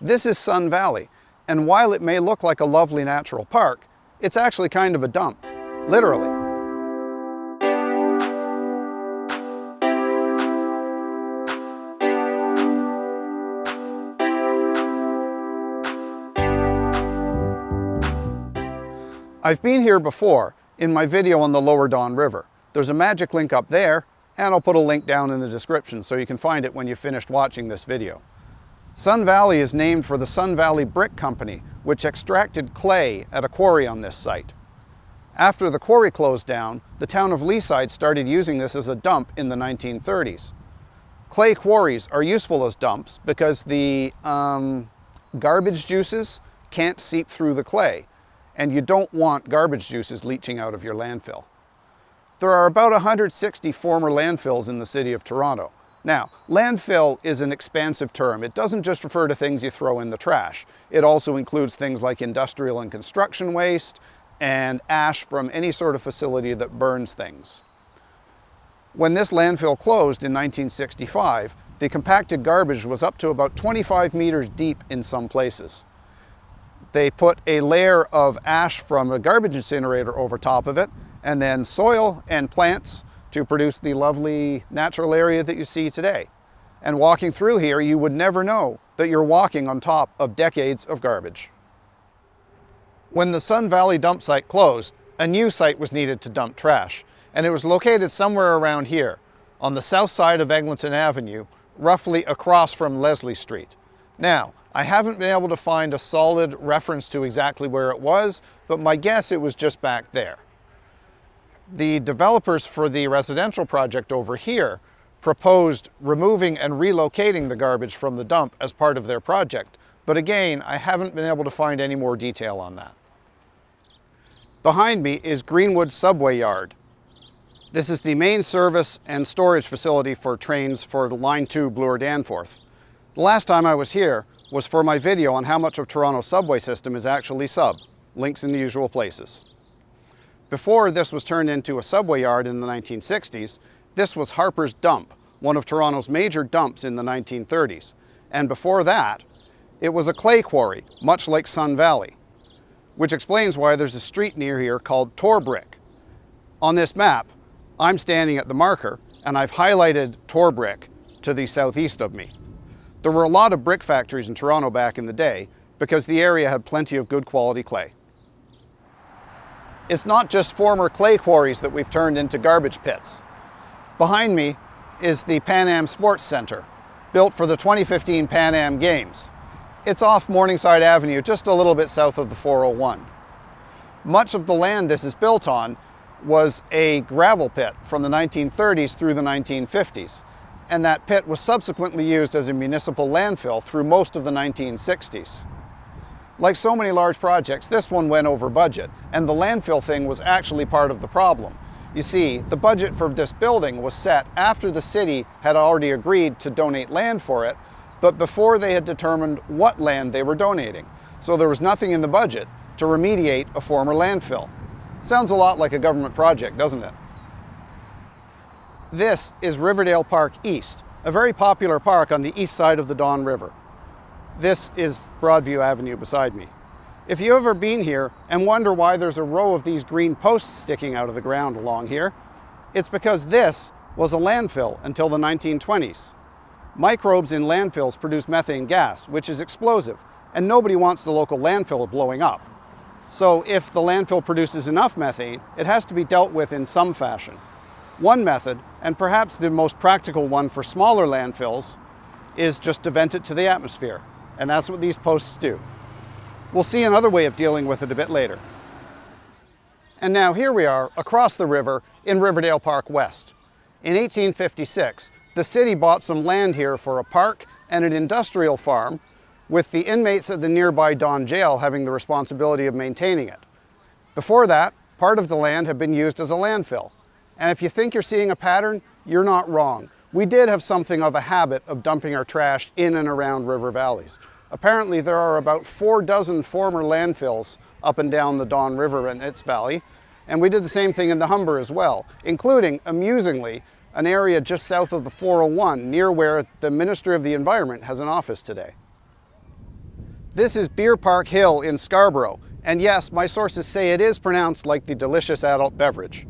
This is Sun Valley, and while it may look like a lovely natural park, it's actually kind of a dump, literally. I've been here before in my video on the Lower Don River. There's a magic link up there, and I'll put a link down in the description so you can find it when you've finished watching this video. Sun Valley is named for the Sun Valley Brick Company, which extracted clay at a quarry on this site. After the quarry closed down, the town of Leaside started using this as a dump in the 1930s. Clay quarries are useful as dumps because the garbage juices can't seep through the clay, and you don't want garbage juices leaching out of your landfill. There are about 160 former landfills in the city of Toronto. Now, landfill is an expansive term. It doesn't just refer to things you throw in the trash. It also includes things like industrial and construction waste and ash from any sort of facility that burns things. When this landfill closed in 1965, the compacted garbage was up to about 25 meters deep in some places. They put a layer of ash from a garbage incinerator over top of it, and then soil and plants to produce the lovely natural area that you see today. And walking through here, you would never know that you're walking on top of decades of garbage. When the Sun Valley dump site closed, a new site was needed to dump trash, and it was located somewhere around here, on the south side of Eglinton Avenue, roughly across from Leslie Street. Now, I haven't been able to find a solid reference to exactly where it was, but my guess it was just back there. The developers for the residential project over here proposed removing and relocating the garbage from the dump as part of their project, but again, I haven't been able to find any more detail on that. Behind me is Greenwood Subway Yard. This is the main service and storage facility for trains for Line 2 Bloor-Danforth. The last time I was here was for my video on how much of Toronto's subway system is actually sub. Links in the usual places. Before this was turned into a subway yard in the 1960s, this was Harper's Dump, one of Toronto's major dumps in the 1930s. And before that, it was a clay quarry, much like Sun Valley, which explains why there's a street near here called Torbrick. On this map, I'm standing at the marker, and I've highlighted Torbrick to the southeast of me. There were a lot of brick factories in Toronto back in the day because the area had plenty of good quality clay. It's not just former clay quarries that we've turned into garbage pits. Behind me is the Pan Am Sports Center, built for the 2015 Pan Am Games. It's off Morningside Avenue, just a little bit south of the 401. Much of the land this is built on was a gravel pit from the 1930s through the 1950s, and that pit was subsequently used as a municipal landfill through most of the 1960s. Like so many large projects, this one went over budget, and the landfill thing was actually part of the problem. You see, the budget for this building was set after the city had already agreed to donate land for it, but before they had determined what land they were donating. So there was nothing in the budget to remediate a former landfill. Sounds a lot like a government project, doesn't it? This is Riverdale Park East, a very popular park on the east side of the Don River. This is Broadview Avenue beside me. If you've ever been here and wonder why there's a row of these green posts sticking out of the ground along here, it's because this was a landfill until the 1920s. Microbes in landfills produce methane gas, which is explosive, and nobody wants the local landfill blowing up. So if the landfill produces enough methane, it has to be dealt with in some fashion. One method, and perhaps the most practical one for smaller landfills, is just to vent it to the atmosphere. And that's what these posts do. We'll see another way of dealing with it a bit later. And now here we are across the river in Riverdale Park West. In 1856, the city bought some land here for a park and an industrial farm, with the inmates at the nearby Don Jail having the responsibility of maintaining it. Before that, part of the land had been used as a landfill. And if you think you're seeing a pattern, you're not wrong. We did have something of a habit of dumping our trash in and around river valleys. Apparently there are about 4 dozen former landfills up and down the Don River and its valley, and we did the same thing in the Humber as well, including, amusingly, an area just south of the 401 near where the Ministry of the Environment has an office today. This is Beare Park Hill in Scarborough, and yes, my sources say it is pronounced like the delicious adult beverage.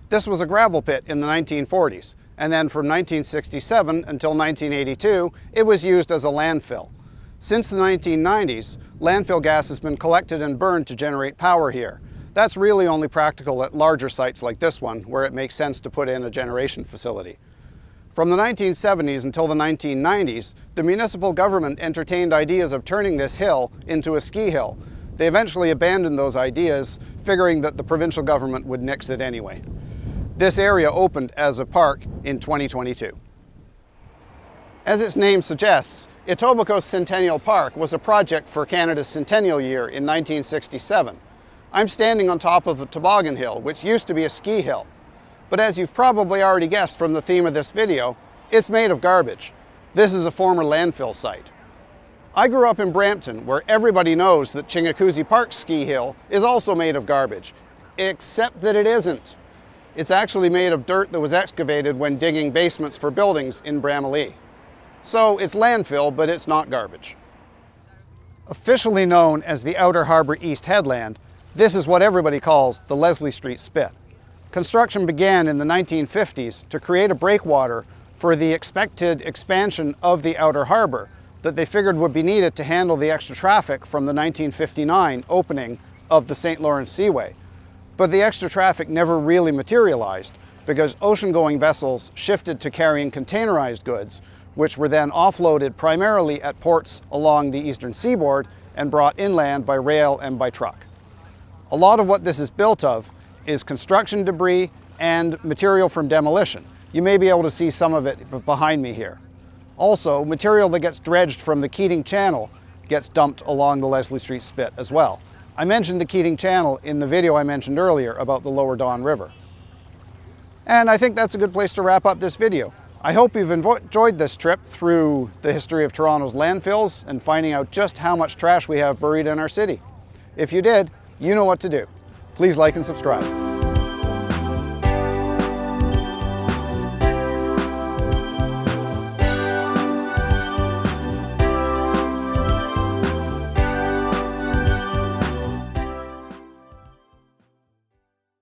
This was a gravel pit in the 1940s, and then from 1967 until 1982, it was used as a landfill. Since the 1990s, landfill gas has been collected and burned to generate power here. That's really only practical at larger sites like this one, where it makes sense to put in a generation facility. From the 1970s until the 1990s, the municipal government entertained ideas of turning this hill into a ski hill. They eventually abandoned those ideas, figuring that the provincial government would nix it anyway. This area opened as a park in 2022. As its name suggests, Etobicoke's Centennial Park was a project for Canada's Centennial Year in 1967. I'm standing on top of the Toboggan Hill, which used to be a ski hill. But as you've probably already guessed from the theme of this video, it's made of garbage. This is a former landfill site. I grew up in Brampton, where everybody knows that Chinguacousy Park ski hill is also made of garbage, except that it isn't. It's actually made of dirt that was excavated when digging basements for buildings in Bramalea. So it's landfill, but it's not garbage. Officially known as the Outer Harbour East Headland, this is what everybody calls the Leslie Street Spit. Construction began in the 1950s to create a breakwater for the expected expansion of the Outer Harbour that they figured would be needed to handle the extra traffic from the 1959 opening of the St. Lawrence Seaway. But the extra traffic never really materialized because ocean-going vessels shifted to carrying containerized goods, which were then offloaded primarily at ports along the eastern seaboard and brought inland by rail and by truck. A lot of what this is built of is construction debris and material from demolition. You may be able to see some of it behind me here. Also, material that gets dredged from the Keating Channel gets dumped along the Leslie Street Spit as well. I mentioned the Keating Channel in the video I mentioned earlier about the Lower Don River. And I think that's a good place to wrap up this video. I hope you've enjoyed this trip through the history of Toronto's landfills and finding out just how much trash we have buried in our city. If you did, you know what to do. Please like and subscribe.